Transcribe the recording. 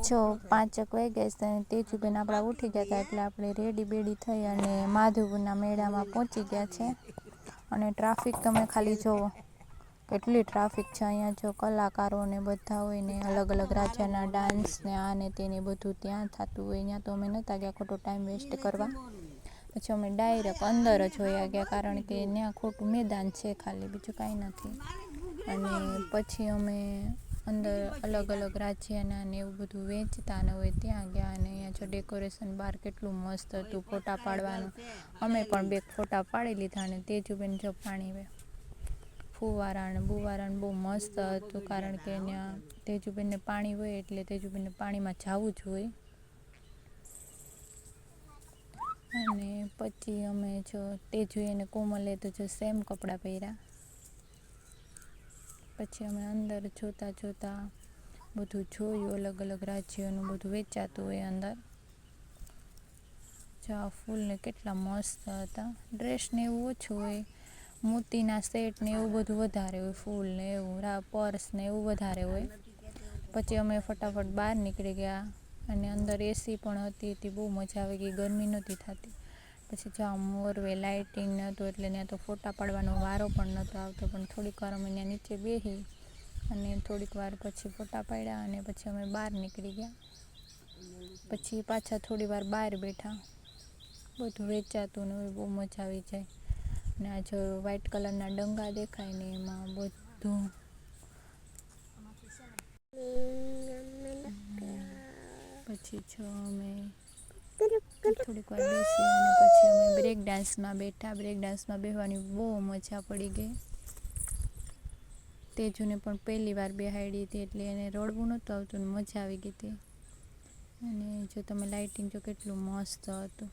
જો 5 વાગ્યા છે અને તેજુબેન આપણા ઉઠી ગયા હતા એટલે આપણે રેડી બેડી થઈ અને માધવપુરના મેળામાં પહોંચી ગયા છે. અને ટ્રાફિક તમે ખાલી જોવો કેટલી ટ્રાફિક છે અહીંયા. જો કલાકારો ને બધા હોય ને અલગ અલગ રાજ્યના ડાન્સ ને આ ને તેને બધું ત્યાં થતું હોય. અહીંયા તો અમે નહોતા ગયા ખોટો ટાઈમ વેસ્ટ કરવા. પછી અમે ડાયરેક્ટ અંદર જ હોયા ગયા કારણ કે ત્યાં ખોટું મેદાન છે ખાલી, બીજું કાંઈ નથી. અને પછી અમે અંદર અલગ અલગ રાજ્યના ને એવું બધું વેચતા ને હોય ત્યાં ગયા. અને અહીંયા જો ડેકોરેશન બહાર કેટલું મસ્ત હતું ફોટા પાડવાનું. અમે પણ 2 ફોટા પાડી લીધા. અને તેજુબેન જો પાણી ફુવારા ને બુવારા બહુ મસ્ત હતું કારણ કે ત્યાં તેજુબેનને પાણી હોય એટલે તેજુબેનને પાણીમાં જવું જ હોય. અને પછી અમે જો તેજુએ અને કોમલે તો જો સેમ કપડાં પહેર્યા. પછી અમે અંદર જોતા જોતા બધું જોયું, અલગ અલગ રાજ્યોનું બધું વેચાતું હોય અંદર. જો આ ફૂલને કેટલા મસ્ત હતા. ડ્રેસને એવું ઓછું હોય, મોતીના સેટ ને એવું બધું વધારે હોય, ફૂલ ને એવું પર્સ ને એવું વધારે હોય. પછી અમે ફટાફટ બહાર નીકળી ગયા અને અંદર એસી પણ હતી. બહુ મજા આવી ગઈ, ગરમી નહોતી થતી. પછી જ્યાં મોરવે લાઇટિંગ નહોતું એટલે ત્યાં તો ફોટા પાડવાનો વારો પણ નહોતો આવતો. પણ થોડીક વાર અમે ત્યાં નીચે બેસી અને થોડીક વાર પછી ફોટા પાડ્યા અને પછી અમે બહાર નીકળી ગયા. પછી પાછા થોડી વાર બહાર બેઠા, બધું વેચાતું ને બહુ મજા આવી જાય. ને આ જો વ્હાઈટ કલરના ડંગા દેખાય ને એમાં બધું પછી જો અમે થોડીક વાર બેસી અને પછી અમે બ્રેક ડાન્સમાં બેઠા. બ્રેક ડાન્સમાં બેસવાની બહુ મજા પડી ગઈ. તેજુને પણ પહેલી વાર બેહાડી હતી એટલે એને રડવું નહોતું આવતું ને મજા આવી ગઈ હતી. અને જો તમે લાઇટિંગ જો કેટલું મસ્ત હતું.